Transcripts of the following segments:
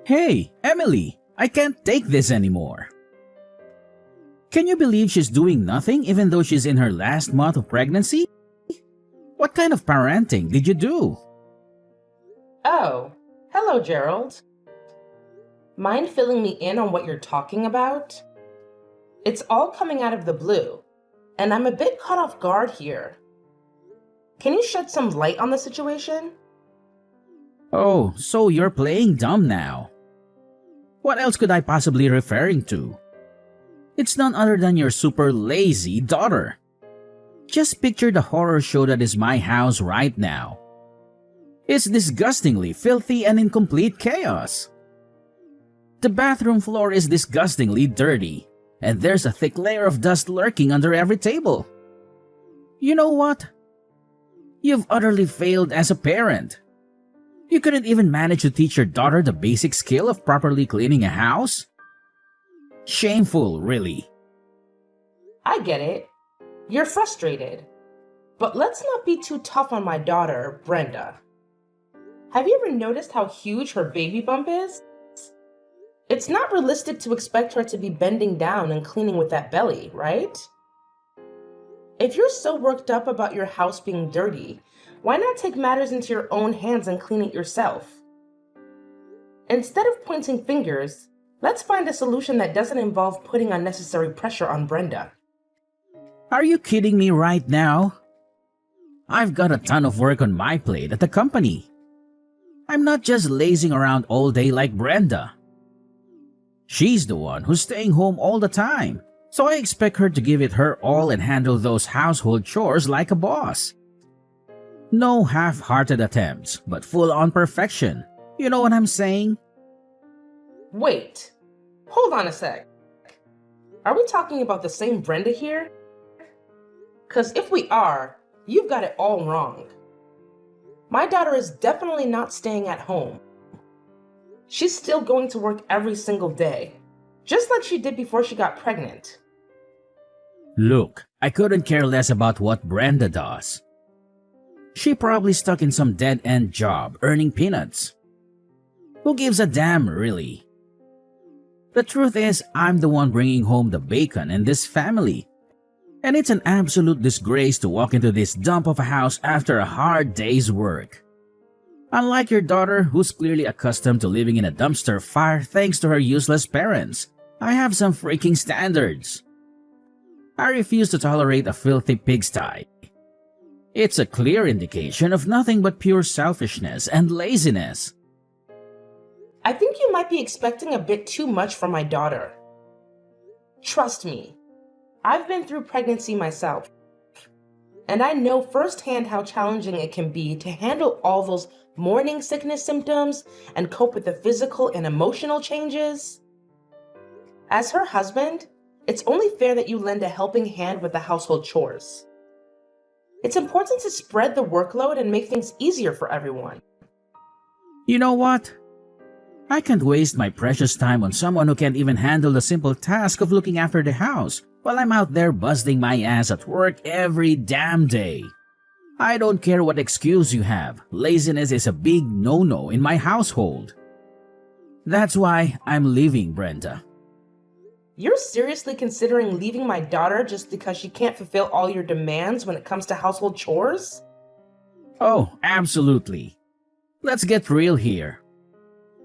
Hey, Emily, I can't take this anymore. Can you believe she's doing nothing even though she's in her last month of pregnancy? What kind of parenting did you do? Oh, hello, Gerald. Mind filling me in on what you're talking about? It's all coming out of the blue, and I'm a bit caught off guard here. Can you shed some light on the situation? Oh, so you're playing dumb now. What else could I possibly referring to? It's none other than your super lazy daughter. Just picture the horror show that is my house right now. It's disgustingly filthy and in complete chaos. The bathroom floor is disgustingly dirty, and there's a thick layer of dust lurking under every table. You know what? You've utterly failed as a parent. You couldn't even manage to teach your daughter the basic skill of properly cleaning a house? Shameful, really. I get it. You're frustrated. But let's not be too tough on my daughter, Brenda. Have you ever noticed how huge her baby bump is? It's not realistic to expect her to be bending down and cleaning with that belly, right? If you're so worked up about your house being dirty, why not take matters into your own hands and clean it yourself? Instead of pointing fingers, let's find a solution that doesn't involve putting unnecessary pressure on Brenda. Are you kidding me right now? I've got a ton of work on my plate at the company. I'm not just lazing around all day like Brenda. She's the one who's staying home all the time, so I expect her to give it her all and handle those household chores like a boss. No half-hearted attempts, but full-on perfection. You know what I'm saying? Wait, hold on a sec. Are we talking about the same Brenda here? 'Cause if we are, you've got it all wrong. My daughter is definitely not staying at home. She's still going to work every single day, just like she did before she got pregnant. Look, I couldn't care less about what Brenda does. She probably stuck in some dead-end job earning peanuts. Who gives a damn, really? The truth is, I'm the one bringing home the bacon in this family. And it's an absolute disgrace to walk into this dump of a house after a hard day's work. Unlike your daughter, who's clearly accustomed to living in a dumpster fire thanks to her useless parents, I have some freaking standards. I refuse to tolerate a filthy pigsty. It's a clear indication of nothing but pure selfishness and laziness. I think you might be expecting a bit too much from my daughter. Trust me, I've been through pregnancy myself, and I know firsthand how challenging it can be to handle all those morning sickness symptoms and cope with the physical and emotional changes. As her husband, it's only fair that you lend a helping hand with the household chores. It's important to spread the workload and make things easier for everyone. You know what? I can't waste my precious time on someone who can't even handle the simple task of looking after the house while I'm out there busting my ass at work every damn day. I don't care what excuse you have, laziness is a big no-no in my household. That's why I'm leaving, Brenda. You're seriously considering leaving my daughter just because she can't fulfill all your demands when it comes to household chores? Oh, absolutely. Let's get real here.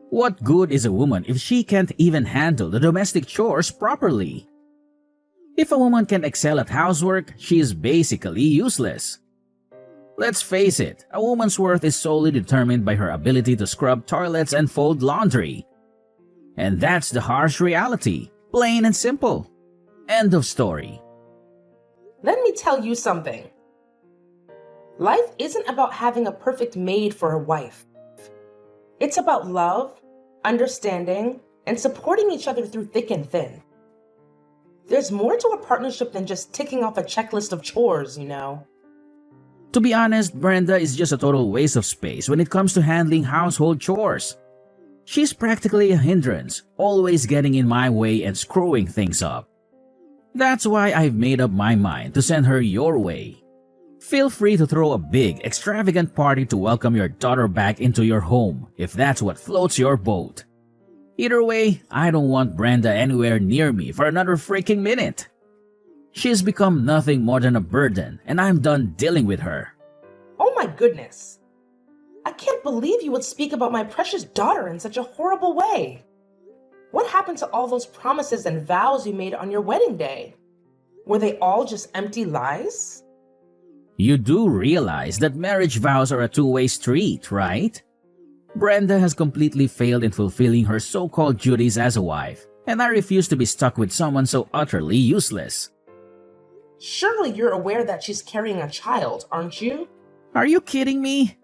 What good is a woman if she can't even handle the domestic chores properly? If a woman can't excel at housework, she is basically useless. Let's face it, a woman's worth is solely determined by her ability to scrub toilets and fold laundry. And that's the harsh reality, plain and simple. End of story. Let me tell you something. Life isn't about having a perfect maid for a wife. It's about love, understanding, and supporting each other through thick and thin. There's more to a partnership than just ticking off a checklist of chores, you know. To be honest, Brenda is just a total waste of space when it comes to handling household chores. She's practically a hindrance, always getting in my way and screwing things up. That's why I've made up my mind to send her your way. Feel free to throw a big, extravagant party to welcome your daughter back into your home if that's what floats your boat. Either way, I don't want Brenda anywhere near me for another freaking minute. She's become nothing more than a burden, and I'm done dealing with her. Oh my goodness. I can't believe you would speak about my precious daughter in such a horrible way. What happened to all those promises and vows you made on your wedding day? Were they all just empty lies? You do realize that marriage vows are a two-way street, right? Brenda has completely failed in fulfilling her so-called duties as a wife, and I refuse to be stuck with someone so utterly useless. Surely you're aware that she's carrying a child, aren't you? Are you kidding me?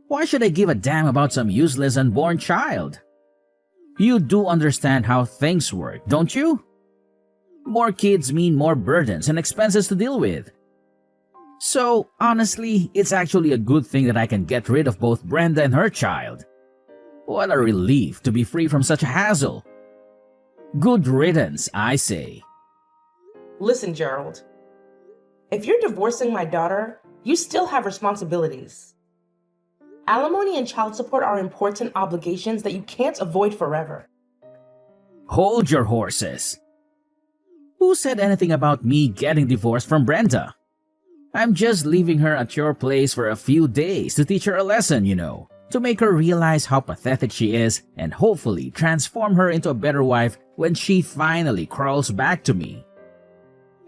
Why should I give a damn about some useless unborn child? You do understand how things work, don't you? More kids mean more burdens and expenses to deal with. So, honestly, it's actually a good thing that I can get rid of both Brenda and her child. What a relief to be free from such a hassle. Good riddance, I say. Listen, Gerald. If you're divorcing my daughter, you still have responsibilities. Alimony and child support are important obligations that you can't avoid forever. Hold your horses. Who said anything about me getting divorced from Brenda? I'm just leaving her at your place for a few days to teach her a lesson, to make her realize how pathetic she is and hopefully transform her into a better wife when she finally crawls back to me.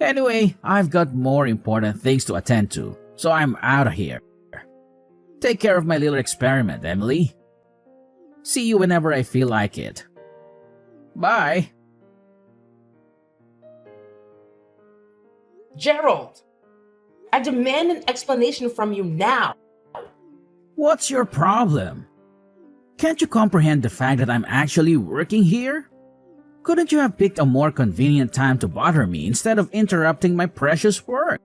Anyway, I've got more important things to attend to, so I'm out of here. Take care of my little experiment, Emily. See you whenever I feel like it. Bye. Gerald! I demand an explanation from you now. What's your problem? Can't you comprehend the fact that I'm actually working here? Couldn't you have picked a more convenient time to bother me instead of interrupting my precious work?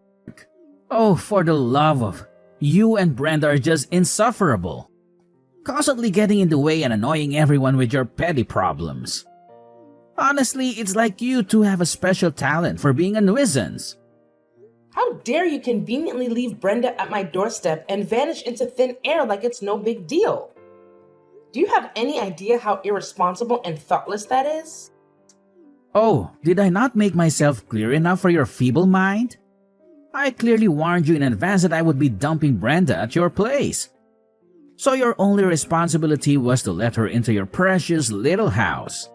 Oh, for the love of... You and Brenda are just insufferable. Constantly getting in the way and annoying everyone with your petty problems. Honestly, it's like you two have a special talent for being a nuisance. How dare you conveniently leave Brenda at my doorstep and vanish into thin air like it's no big deal? Do you have any idea how irresponsible and thoughtless that is? Oh, did I not make myself clear enough for your feeble mind? I clearly warned you in advance that I would be dumping Brenda at your place. So your only responsibility was to let her into your precious little house.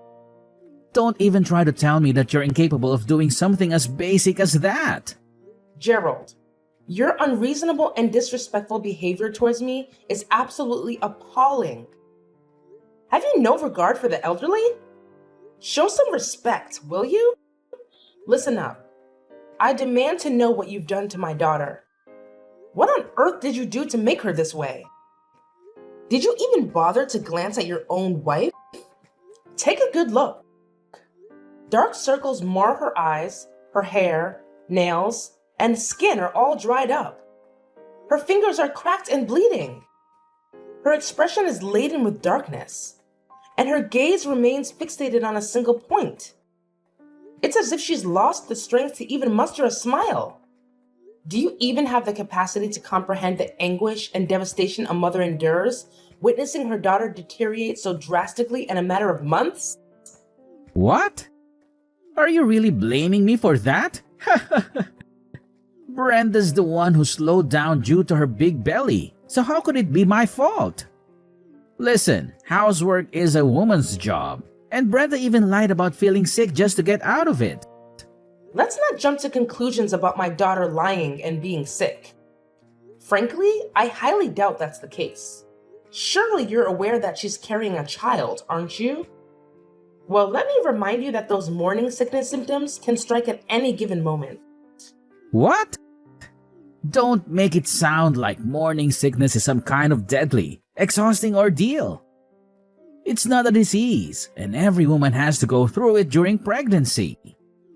Don't even try to tell me that you're incapable of doing something as basic as that. Gerald, your unreasonable and disrespectful behavior towards me is absolutely appalling. Have you no regard for the elderly? Show some respect, will you? Listen up. I demand to know what you've done to my daughter. What on earth did you do to make her this way? Did you even bother to glance at your own wife? Take a good look. Dark circles mar her eyes, her hair, nails, and skin are all dried up. Her fingers are cracked and bleeding. Her expression is laden with darkness, and her gaze remains fixated on a single point. It's as if she's lost the strength to even muster a smile. Do you even have the capacity to comprehend the anguish and devastation a mother endures, witnessing her daughter deteriorate so drastically in a matter of months? What? Are you really blaming me for that? Brenda's the one who slowed down due to her big belly, so how could it be my fault? Listen, housework is a woman's job, and Brenda even lied about feeling sick just to get out of it. Let's not jump to conclusions about my daughter lying and being sick. Frankly, I highly doubt that's the case. Surely you're aware that she's carrying a child, aren't you? Well, let me remind you that those morning sickness symptoms can strike at any given moment. What? Don't make it sound like morning sickness is some kind of deadly, exhausting ordeal. It's not a disease, and every woman has to go through it during pregnancy.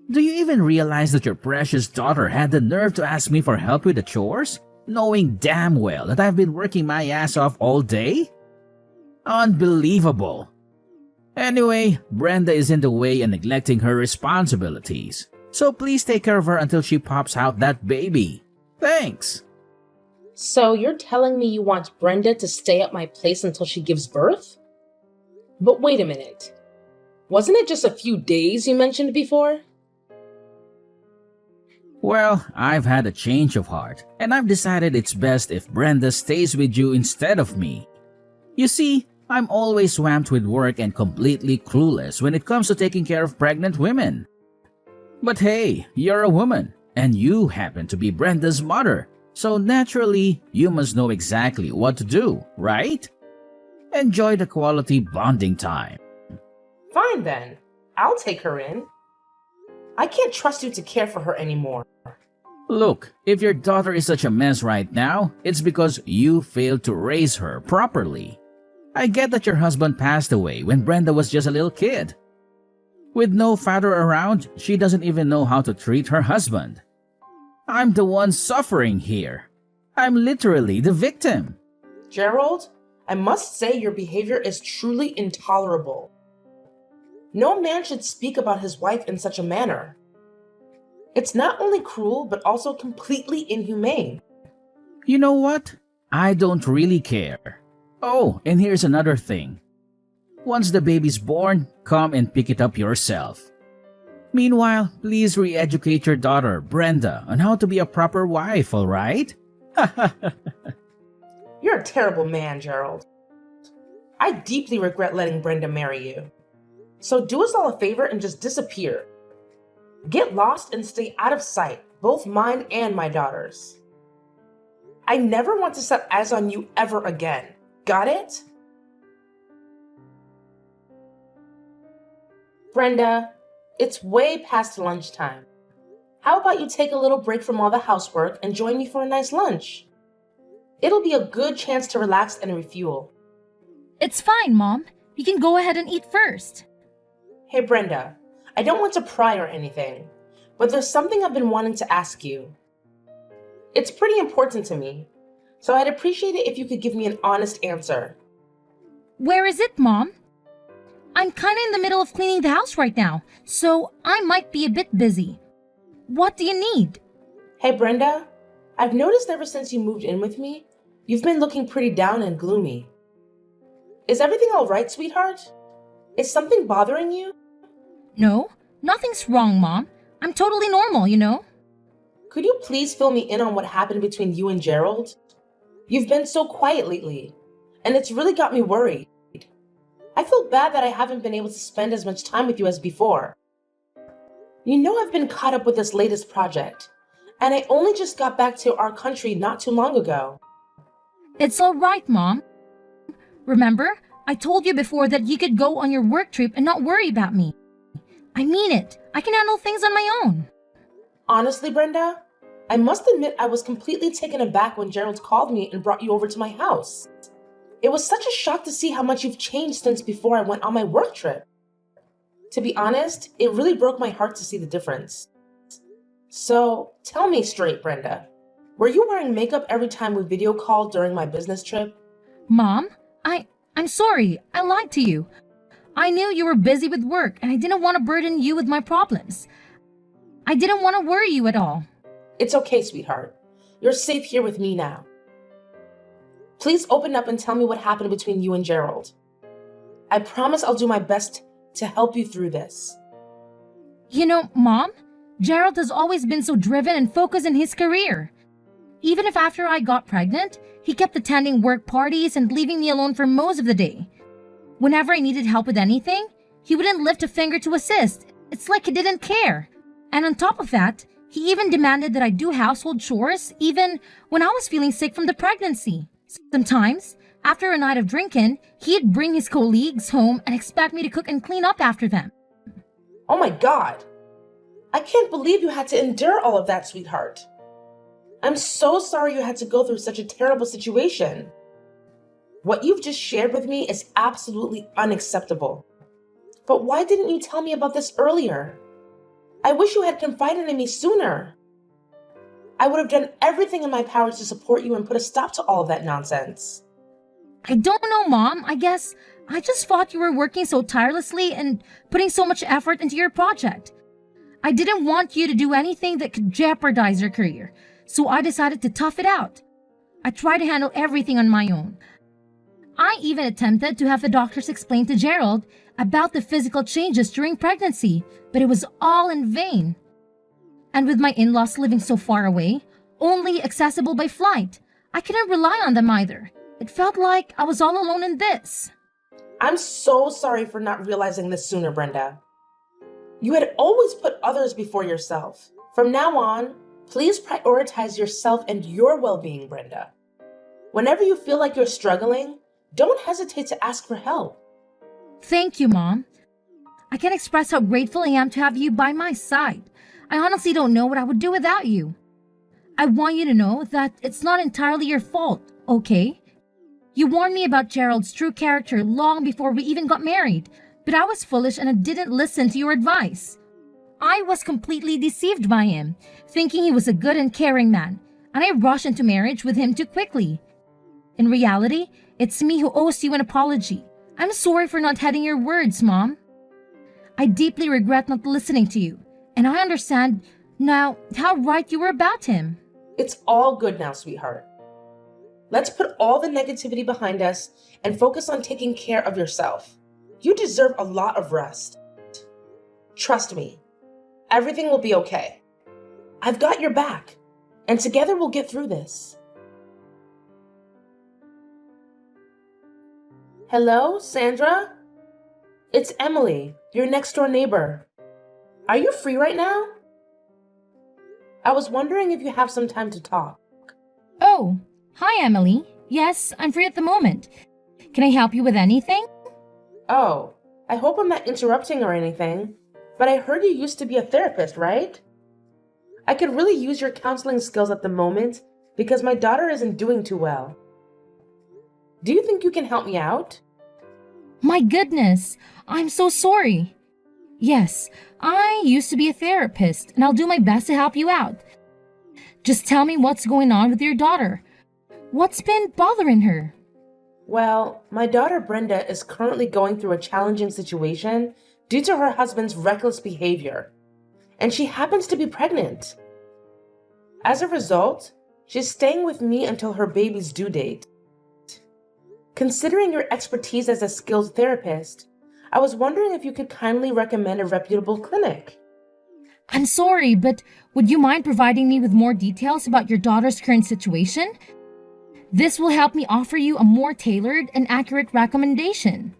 Do you even realize that your precious daughter had the nerve to ask me for help with the chores, knowing damn well that I've been working my ass off all day? Unbelievable. Anyway, Brenda is in the way and neglecting her responsibilities, so please take care of her until she pops out that baby. Thanks. So you're telling me you want Brenda to stay at my place until she gives birth? But wait a minute. Wasn't it just a few days you mentioned before? Well, I've had a change of heart, and I've decided it's best if Brenda stays with you instead of me. You see, I'm always swamped with work and completely clueless when it comes to taking care of pregnant women. But hey, you're a woman, and you happen to be Brenda's mother, so naturally, you must know exactly what to do, right? Enjoy the quality bonding time. Fine then. I'll take her in. I can't trust you to care for her anymore. Look, if your daughter is such a mess right now, it's because you failed to raise her properly. I get that your husband passed away when Brenda was just a little kid. With no father around, she doesn't even know how to treat her husband. I'm the one suffering here. I'm literally the victim. Gerald, I must say your behavior is truly intolerable. No man should speak about his wife in such a manner. It's not only cruel, but also completely inhumane. You know what? I don't really care. Oh, and here's another thing. Once the baby's born, come and pick it up yourself. Meanwhile, please re-educate your daughter, Brenda, on how to be a proper wife, alright? You're a terrible man, Gerald. I deeply regret letting Brenda marry you. So do us all a favor and just disappear. Get lost and stay out of sight, both mine and my daughter's. I never want to set eyes on you ever again. Got it? Brenda, it's way past lunchtime. How about you take a little break from all the housework and join me for a nice lunch? It'll be a good chance to relax and refuel. It's fine, Mom. You can go ahead and eat first. Hey, Brenda, I don't want to pry or anything, but there's something I've been wanting to ask you. It's pretty important to me, so I'd appreciate it if you could give me an honest answer. Where is it, Mom? I'm kinda in the middle of cleaning the house right now, so I might be a bit busy. What do you need? Hey, Brenda, I've noticed ever since you moved in with me, you've been looking pretty down and gloomy. Is everything all right, sweetheart? Is something bothering you? No, nothing's wrong, Mom. I'm totally normal, you know? Could you please fill me in on what happened between you and Gerald? You've been so quiet lately, and it's really got me worried. I feel bad that I haven't been able to spend as much time with you as before. You know I've been caught up with this latest project, and I only just got back to our country not too long ago. It's all right, Mom. Remember, I told you before that you could go on your work trip and not worry about me. I mean it. I can handle things on my own. Honestly, Brenda, I must admit I was completely taken aback when Gerald called me and brought you over to my house. It was such a shock to see how much you've changed since before I went on my work trip. To be honest, it really broke my heart to see the difference. So, tell me straight, Brenda. Were you wearing makeup every time we video called during my business trip? Mom, I'm sorry. I lied to you. I knew you were busy with work and I didn't want to burden you with my problems. I didn't want to worry you at all. It's okay, sweetheart. You're safe here with me now. Please open up and tell me what happened between you and Gerald. I promise I'll do my best to help you through this. You know, Mom, Gerald has always been so driven and focused in his career. Even if after I got pregnant, he kept attending work parties and leaving me alone for most of the day. Whenever I needed help with anything, he wouldn't lift a finger to assist. It's like he didn't care. And on top of that, he even demanded that I do household chores even when I was feeling sick from the pregnancy. Sometimes, after a night of drinking, he'd bring his colleagues home and expect me to cook and clean up after them. Oh my God! I can't believe you had to endure all of that, sweetheart. I'm so sorry you had to go through such a terrible situation. What you've just shared with me is absolutely unacceptable. But why didn't you tell me about this earlier? I wish you had confided in me sooner. I would have done everything in my power to support you and put a stop to all of that nonsense. I don't know, Mom. I guess I just thought you were working so tirelessly and putting so much effort into your project. I didn't want you to do anything that could jeopardize your career, so I decided to tough it out. I tried to handle everything on my own. I even attempted to have the doctors explain to Gerald about the physical changes during pregnancy, but it was all in vain. And with my in-laws living so far away, only accessible by flight, I couldn't rely on them either. It felt like I was all alone in this. I'm so sorry for not realizing this sooner, Brenda. You had always put others before yourself. From now on, please prioritize yourself and your well-being, Brenda. Whenever you feel like you're struggling, don't hesitate to ask for help. Thank you, Mom. I can't express how grateful I am to have you by my side. I honestly don't know what I would do without you. I want you to know that it's not entirely your fault, okay? You warned me about Gerald's true character long before we even got married, but I was foolish and I didn't listen to your advice. I was completely deceived by him, thinking he was a good and caring man, and I rushed into marriage with him too quickly. In reality, it's me who owes you an apology. I'm sorry for not heeding your words, Mom. I deeply regret not listening to you, and I understand now how right you were about him. It's all good now, sweetheart. Let's put all the negativity behind us and focus on taking care of yourself. You deserve a lot of rest. Trust me, everything will be okay. I've got your back, and together we'll get through this. Hello, Sandra? It's Emily, your next door neighbor. Are you free right now? I was wondering if you have some time to talk. Oh, hi, Emily. Yes, I'm free at the moment. Can I help you with anything? Oh, I hope I'm not interrupting or anything, but I heard you used to be a therapist, right? I could really use your counseling skills at the moment because my daughter isn't doing too well. Do you think you can help me out? My goodness, I'm so sorry. Yes, I used to be a therapist, and I'll do my best to help you out. Just tell me what's going on with your daughter. What's been bothering her? Well, my daughter Brenda is currently going through a challenging situation due to her husband's reckless behavior, and she happens to be pregnant. As a result, she's staying with me until her baby's due date. Considering your expertise as a skilled therapist, I was wondering if you could kindly recommend a reputable clinic. I'm sorry, but would you mind providing me with more details about your daughter's current situation? This will help me offer you a more tailored and accurate recommendation.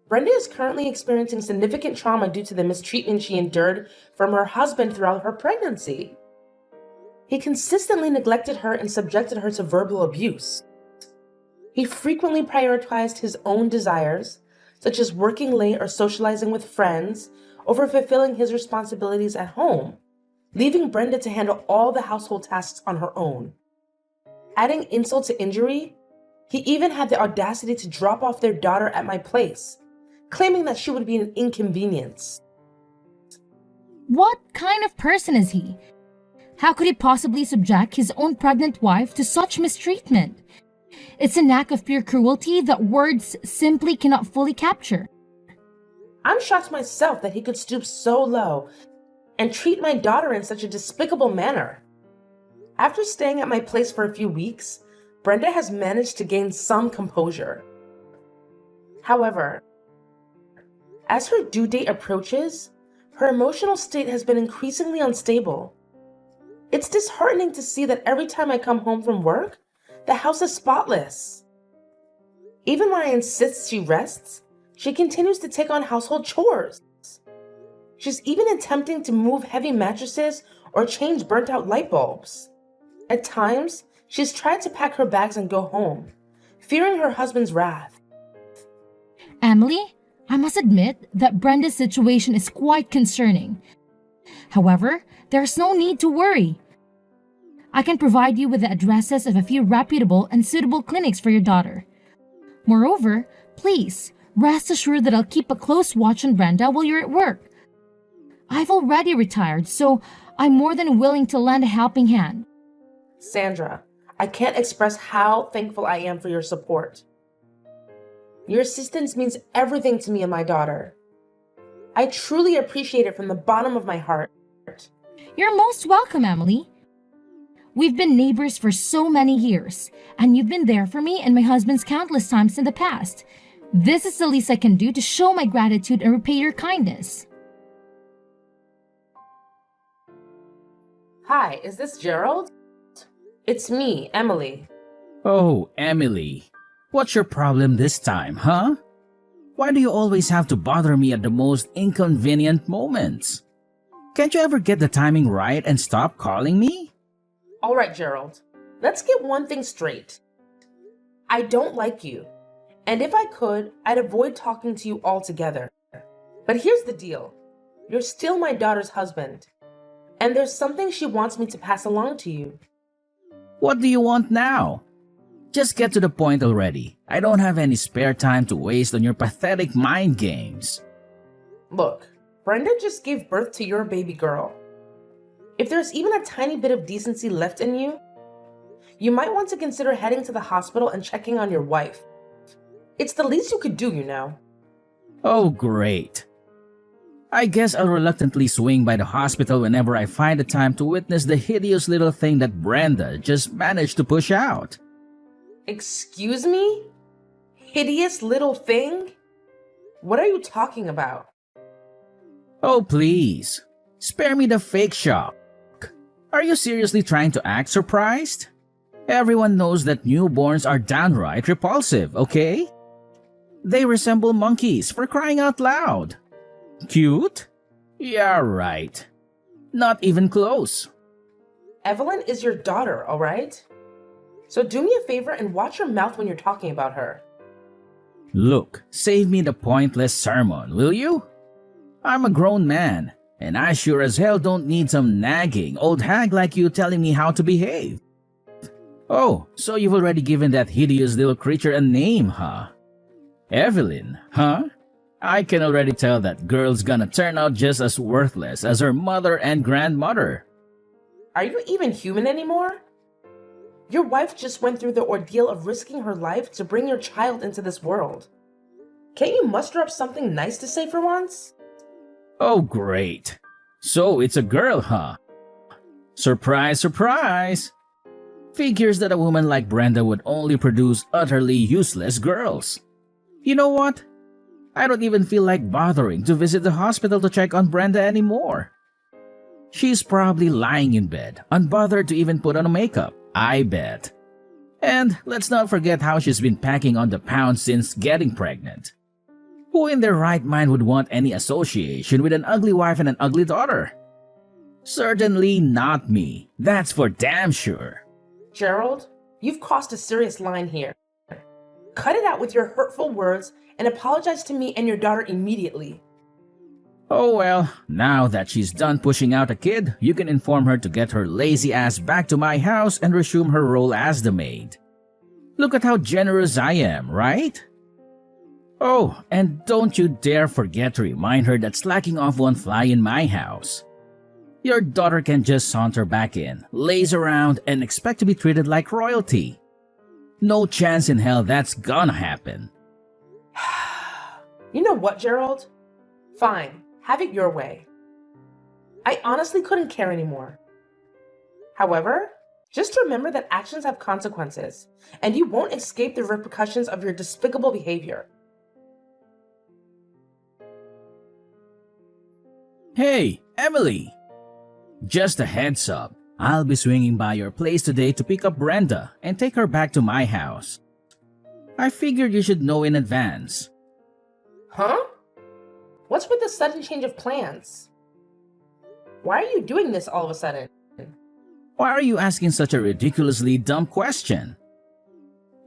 Brenda is currently experiencing significant trauma due to the mistreatment she endured from her husband throughout her pregnancy. He consistently neglected her and subjected her to verbal abuse. He frequently prioritized his own desires, such as working late or socializing with friends, over fulfilling his responsibilities at home, leaving Brenda to handle all the household tasks on her own. Adding insult to injury, he even had the audacity to drop off their daughter at my place, claiming that she would be an inconvenience. What kind of person is he? How could he possibly subject his own pregnant wife to such mistreatment? It's an act of pure cruelty that words simply cannot fully capture. I'm shocked myself that he could stoop so low and treat my daughter in such a despicable manner. After staying at my place for a few weeks, Brenda has managed to gain some composure. However, as her due date approaches, her emotional state has been increasingly unstable. It's disheartening to see that every time I come home from work, the house is spotless. Even when I insist she rests, she continues to take on household chores. She's even attempting to move heavy mattresses or change burnt-out light bulbs. At times, she's tried to pack her bags and go home, fearing her husband's wrath. Emily, I must admit that Brenda's situation is quite concerning. However, there's no need to worry. I can provide you with the addresses of a few reputable and suitable clinics for your daughter. Moreover, please, rest assured that I'll keep a close watch on Brenda while you're at work. I've already retired, so I'm more than willing to lend a helping hand. Sandra, I can't express how thankful I am for your support. Your assistance means everything to me and my daughter. I truly appreciate it from the bottom of my heart. You're most welcome, Emily. We've been neighbors for so many years, and you've been there for me and my husband's countless times in the past. This is the least I can do to show my gratitude and repay your kindness. Hi, is this Gerald? It's me, Emily. Oh, Emily. What's your problem this time, huh? Why do you always have to bother me at the most inconvenient moments? Can't you ever get the timing right and stop calling me? All right, Gerald. Let's get one thing straight. I don't like you. And if I could, I'd avoid talking to you altogether. But here's the deal. You're still my daughter's husband. And there's something she wants me to pass along to you. What do you want now? Just get to the point already. I don't have any spare time to waste on your pathetic mind games. Look, Brenda just gave birth to your baby girl. If there's even a tiny bit of decency left in you, you might want to consider heading to the hospital and checking on your wife. It's the least you could do, you know. Oh, great. I guess I'll reluctantly swing by the hospital whenever I find the time to witness the hideous little thing that Brenda just managed to push out. Excuse me? Hideous little thing? What are you talking about? Oh, please. Spare me the fake shock. Are you seriously trying to act surprised? Everyone knows that newborns are downright repulsive, okay? They resemble monkeys, for crying out loud. Cute? Yeah, right. Not even close. Evelyn is your daughter, all right? So do me a favor and watch your mouth when you're talking about her. Look, save me the pointless sermon, will you? I'm a grown man, and I sure as hell don't need some nagging old hag like you telling me how to behave. Oh, so you've already given that hideous little creature a name, huh? Evelyn, huh? I can already tell that girl's gonna turn out just as worthless as her mother and grandmother. Are you even human anymore? Your wife just went through the ordeal of risking her life to bring your child into this world. Can't you muster up something nice to say for once? Oh, great. So it's a girl, huh? Surprise, surprise! Figures that a woman like Brenda would only produce utterly useless girls. You know what? I don't even feel like bothering to visit the hospital to check on Brenda anymore. She's probably lying in bed, unbothered to even put on makeup, I bet. And let's not forget how she's been packing on the pounds since getting pregnant. Who in their right mind would want any association with an ugly wife and an ugly daughter? Certainly not me, that's for damn sure. Gerald, you've crossed a serious line here. Cut it out with your hurtful words and apologize to me and your daughter immediately. Oh well, now that she's done pushing out a kid, you can inform her to get her lazy ass back to my house and resume her role as the maid. Look at how generous I am, right? Oh, and don't you dare forget to remind her that slacking off won't fly in my house. Your daughter can just saunter back in, laze around, and expect to be treated like royalty. No chance in hell that's gonna happen. You know what, Gerald? Fine, have it your way. I honestly couldn't care anymore. However, just remember that actions have consequences, and you won't escape the repercussions of your despicable behavior. Hey, Emily! Just a heads up, I'll be swinging by your place today to pick up Brenda and take her back to my house. I figured you should know in advance. Huh? What's with the sudden change of plans? Why are you doing this all of a sudden? Why are you asking such a ridiculously dumb question?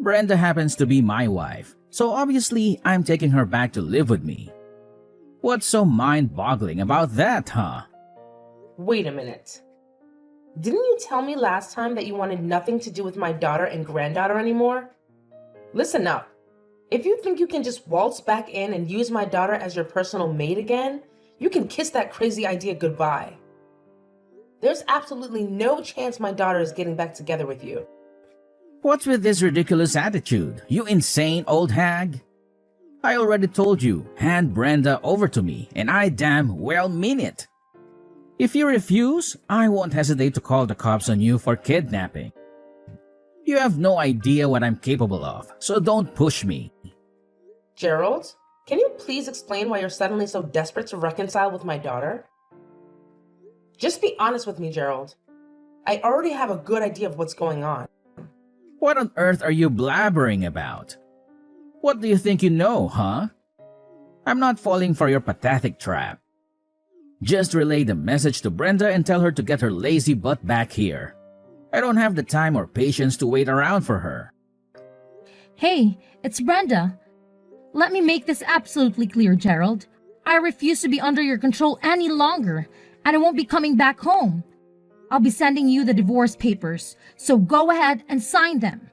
Brenda happens to be my wife, so obviously I'm taking her back to live with me. What's so mind-boggling about that, huh? Wait a minute. Didn't you tell me last time that you wanted nothing to do with my daughter and granddaughter anymore? Listen up. If you think you can just waltz back in and use my daughter as your personal maid again, you can kiss that crazy idea goodbye. There's absolutely no chance my daughter is getting back together with you. What's with this ridiculous attitude, you insane old hag? I already told you, hand Brenda over to me, and I damn well mean it. If you refuse, I won't hesitate to call the cops on you for kidnapping. You have no idea what I'm capable of, so don't push me. Gerald, can you please explain why you're suddenly so desperate to reconcile with my daughter? Just be honest with me, Gerald. I already have a good idea of what's going on. What on earth are you blabbering about? What do you think you know, huh? I'm not falling for your pathetic trap. Just relay the message to Brenda and tell her to get her lazy butt back here. I don't have the time or patience to wait around for her. Hey, it's Brenda. Let me make this absolutely clear, Gerald. I refuse to be under your control any longer, and I won't be coming back home. I'll be sending you the divorce papers, so go ahead and sign them.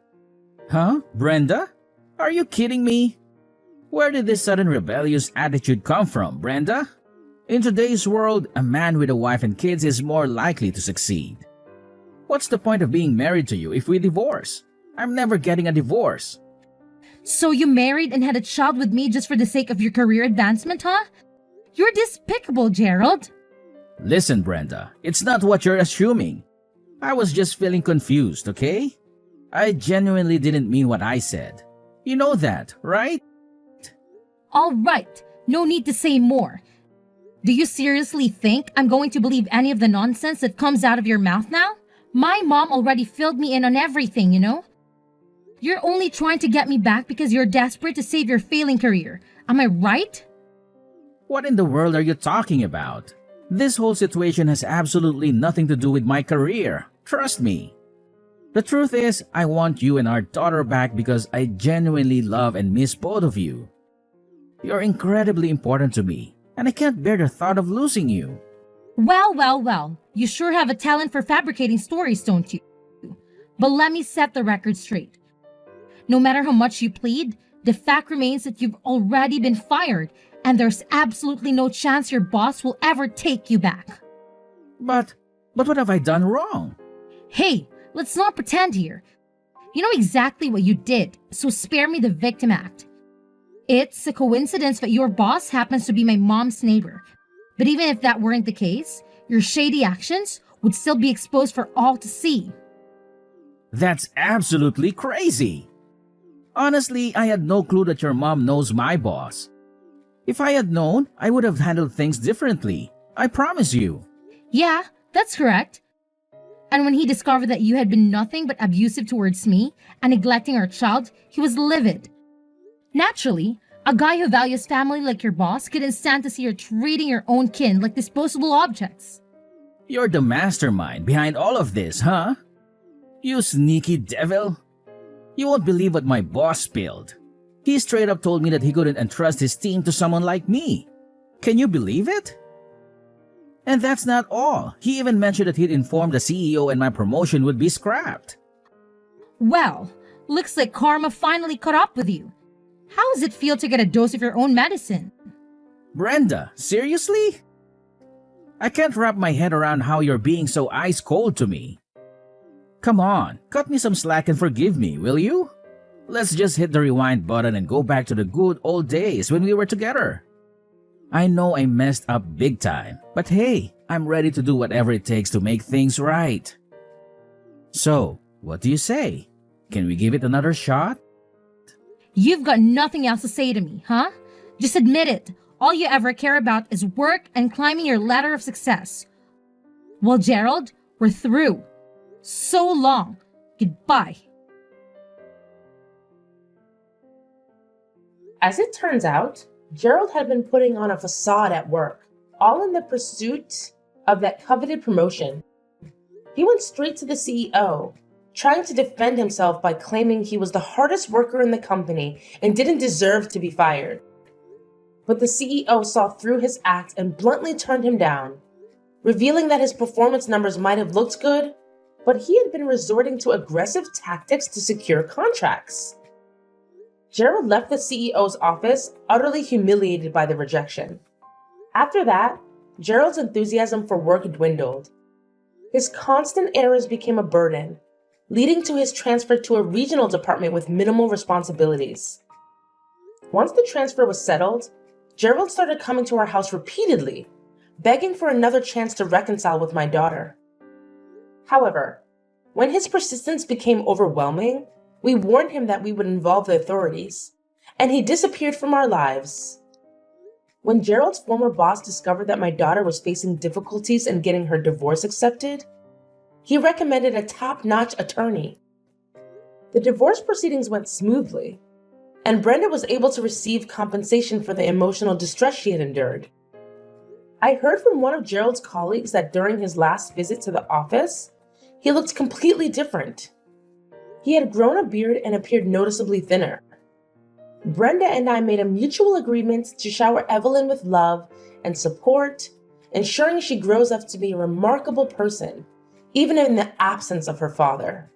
Huh? Brenda? Are you kidding me? Where did this sudden rebellious attitude come from, Brenda? In today's world, a man with a wife and kids is more likely to succeed. What's the point of being married to you if we divorce? I'm never getting a divorce. So you married and had a child with me just for the sake of your career advancement, huh? You're despicable, Gerald. Listen, Brenda, it's not what you're assuming. I was just feeling confused, okay? I genuinely didn't mean what I said. You know that, right? All right, no need to say more. Do you seriously think I'm going to believe any of the nonsense that comes out of your mouth now? My mom already filled me in on everything, you know? You're only trying to get me back because you're desperate to save your failing career. Am I right? What in the world are you talking about? This whole situation has absolutely nothing to do with my career. Trust me. The truth is, I want you and our daughter back because I genuinely love and miss both of you. You're incredibly important to me, and I can't bear the thought of losing you. Well. You sure have a talent for fabricating stories, don't you? But let me set the record straight. No matter how much you plead, the fact remains that you've already been fired, and there's absolutely no chance your boss will ever take you back. But what have I done wrong? Hey, let's not pretend here. You know exactly what you did, so spare me the victim act. It's a coincidence that your boss happens to be my mom's neighbor. But even if that weren't the case, your shady actions would still be exposed for all to see. That's absolutely crazy. Honestly, I had no clue that your mom knows my boss. If I had known, I would have handled things differently. I promise you. Yeah, that's correct. And when he discovered that you had been nothing but abusive towards me and neglecting our child, he was livid. Naturally, a guy who values family like your boss couldn't stand to see you treating your own kin like disposable objects. You're the mastermind behind all of this, huh? You sneaky devil. You won't believe what my boss spilled. He straight up told me that he couldn't entrust his team to someone like me. Can you believe it? And that's not all. He even mentioned that he'd informed the CEO and my promotion would be scrapped. Well, looks like karma finally caught up with you. How does it feel to get a dose of your own medicine? Brenda, seriously? I can't wrap my head around how you're being so ice cold to me. Come on, cut me some slack and forgive me, will you? Let's just hit the rewind button and go back to the good old days when we were together. I know I messed up big time, but hey, I'm ready to do whatever it takes to make things right. So, what do you say? Can we give it another shot? You've got nothing else to say to me, huh? Just admit it. All you ever care about is work and climbing your ladder of success. Well, Gerald, we're through. So long. Goodbye. As it turns out, Gerald had been putting on a facade at work, all in the pursuit of that coveted promotion. He went straight to the CEO, trying to defend himself by claiming he was the hardest worker in the company and didn't deserve to be fired. But the CEO saw through his act and bluntly turned him down, revealing that his performance numbers might have looked good, but he had been resorting to aggressive tactics to secure contracts. Gerald left the CEO's office utterly humiliated by the rejection. After that, Gerald's enthusiasm for work dwindled. His constant errors became a burden, leading to his transfer to a regional department with minimal responsibilities. Once the transfer was settled, Gerald started coming to our house repeatedly, begging for another chance to reconcile with my daughter. However, when his persistence became overwhelming, we warned him that we would involve the authorities, and he disappeared from our lives. When Gerald's former boss discovered that my daughter was facing difficulties in getting her divorce accepted, he recommended a top-notch attorney. The divorce proceedings went smoothly, and Brenda was able to receive compensation for the emotional distress she had endured. I heard from one of Gerald's colleagues that during his last visit to the office, he looked completely different. He had grown a beard and appeared noticeably thinner. Brenda and I made a mutual agreement to shower Evelyn with love and support, ensuring she grows up to be a remarkable person, even in the absence of her father.